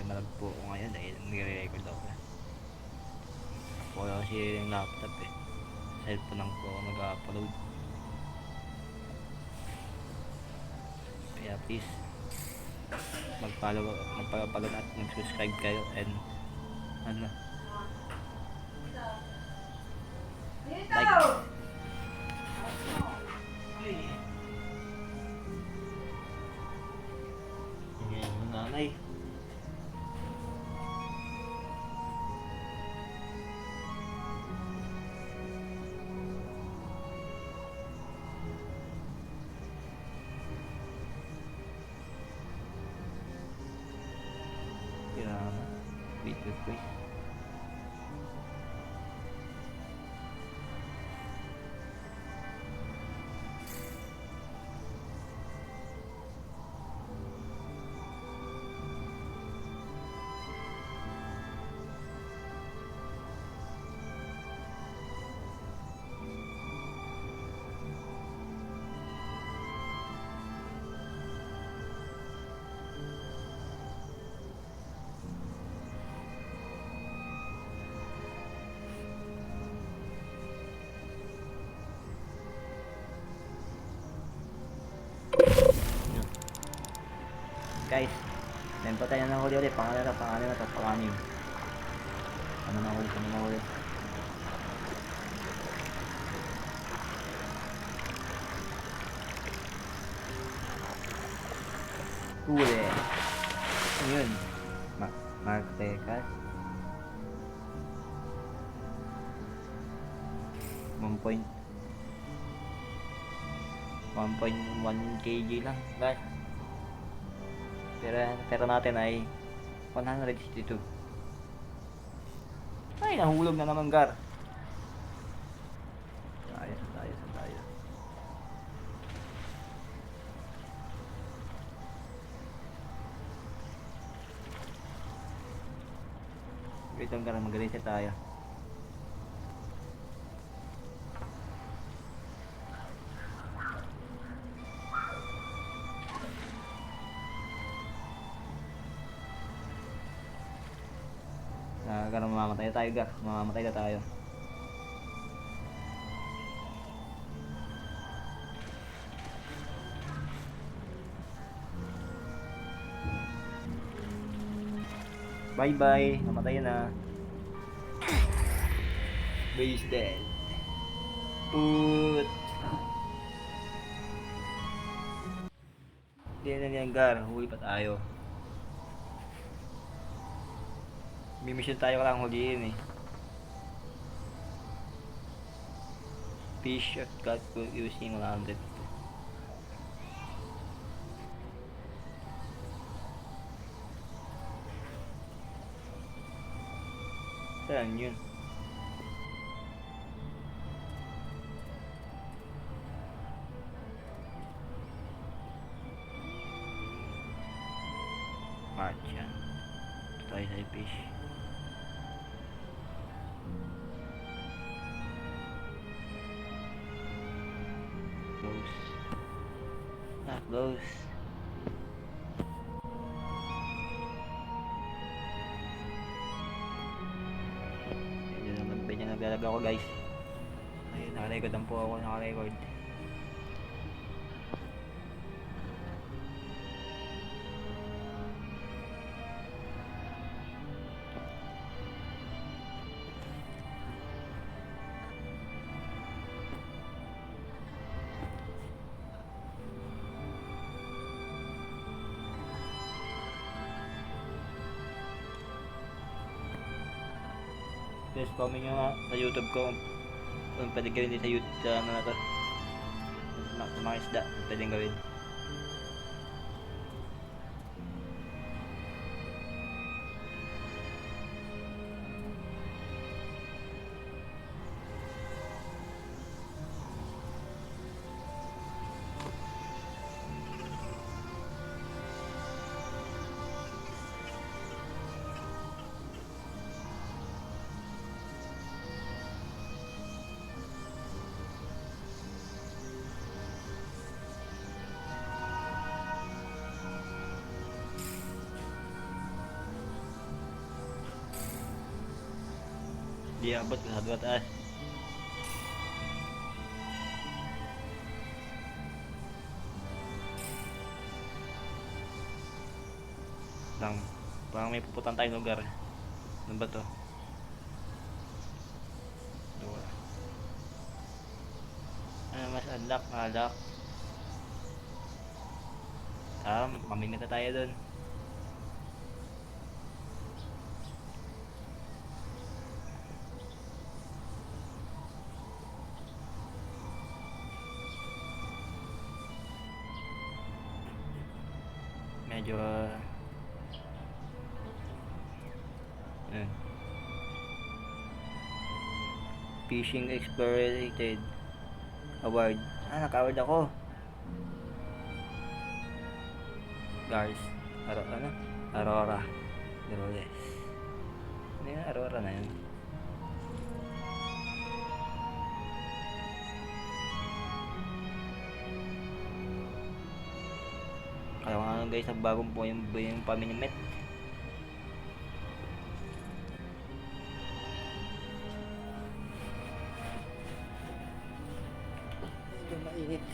malag po ako ngayon dahil nagre-record ako. Wala kasi yung laptop eh. Cellphone lang po ako mag-upload. Kaya please mag-follow at mag-subscribe kayo and like. Yan yung nanay. Wait. Guys, then pa tayo na huli ulit. Pangalan na to, panganim. Ano na huli. Huli. Ano yun? Mark Tecas. 1.1 kg lang, guys. Pero natin ay 162. Ay, nahulog na naman, Gar. Tayo. Wait lang, Gar, magaling tayo. Gar, mamamatay na tayo. Bye, namatay na. Base dead. Put. Hindi na yan, Gar, huli pa tayo. May mission tayo lang huliin eh. Fish at cat using 100. Saan yun? March yan. Tayo sa fish. Close. Medyo naglalag ako, guys. Ayun, nakarecord lang po ako, nakarecord. Please comment nyo nga sa YouTube ko kung pwede gawin din sa YouTube sa ano na to, sa mga isda pwede gawin. Di abot sa dua taas. Lang, parang may pupuntan tayong lugar. Ano ba to? Dua. Ano mas unlock, unlock. Mamimita tayo dun. Medyo Fishing Explorated Award. Naka-award ako. Guys, Aurora Droles. Ano yun? Aurora na yun. Kaya nga guys, ang bagong po yung Paminimit. Medyo mainit.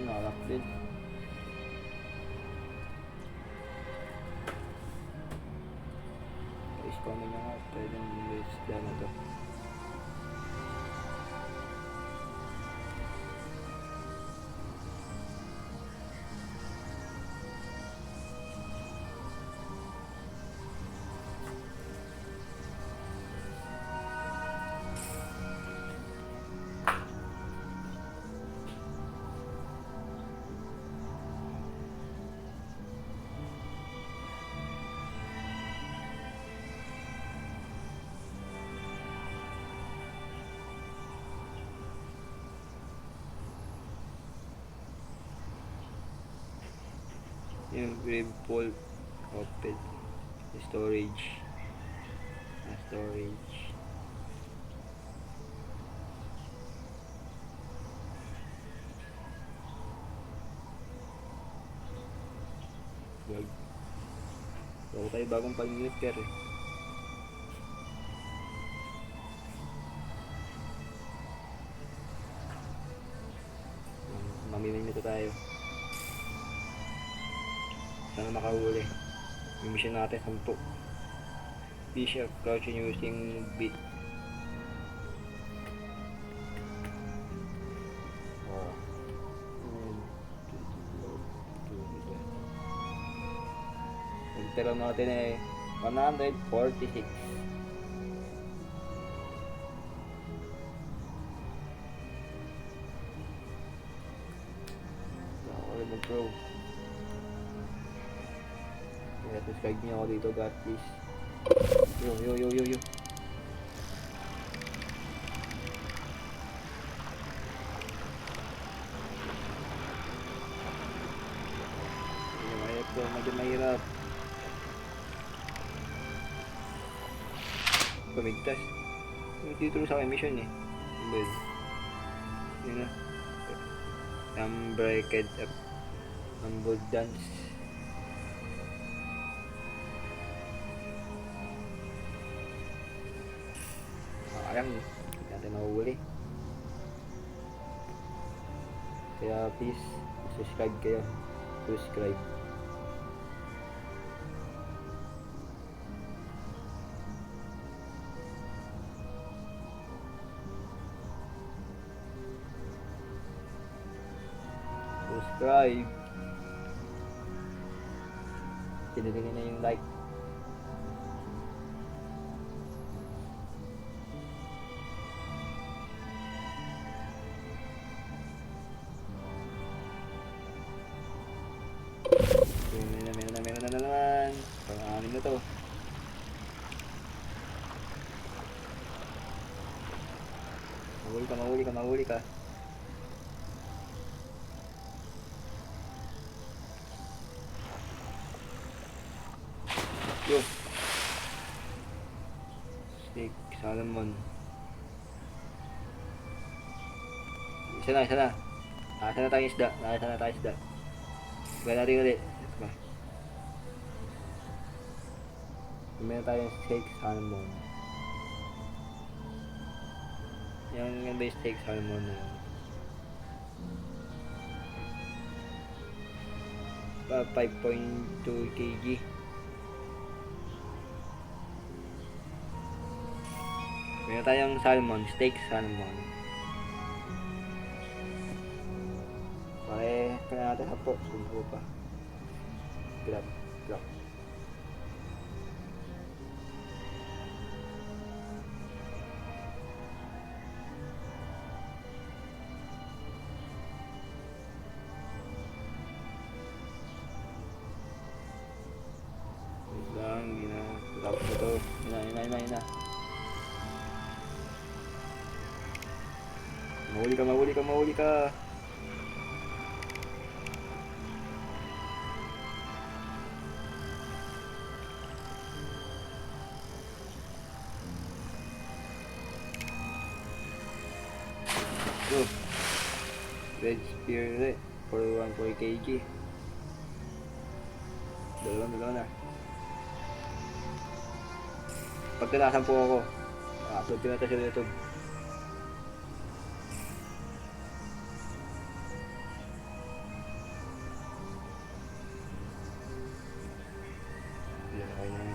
Nalak din. Guys, comment nyo nga pwede yung isda na to. Yung grave pole open storage wag bago tayo bagong pag-newspaper eh. Mamimili nito tayo. Sana makahuli. Yung mission natin 10. Fisher crouching using bait. Yung tira natin ay 146. Nakakali mag-pro. Kaya subscribe niyo ako dito, God please. Yo. Medyo mahirap. Pamigtas. Dito sa akin mission eh. Yun na. Unbreaked up. Humble dance. Alam, hindi natin mahuhuli. Kaya please, subscribe kayo. Subscribe. Subscribe. Tinilingin na yung like. Meron na naman. Pang-anim na to. Mahuli ka. Yo. Steak salmon. Isa na. Nasa na tayong isda. Gawin natin ulit. Meron tayong steak salmon. Yan ba yung steak salmon na yun? 5.2 kg. Meron tayong salmon, steak salmon. Kaya natin hapo, sumpo pa. Grab. Grab ko to. Ina. Mahuli ka. Yo. Red spear ulit. 4 kg. Dalawa na. Pagkalasan po ako. Upload ko na ito sa YouTube. Yan, okay na.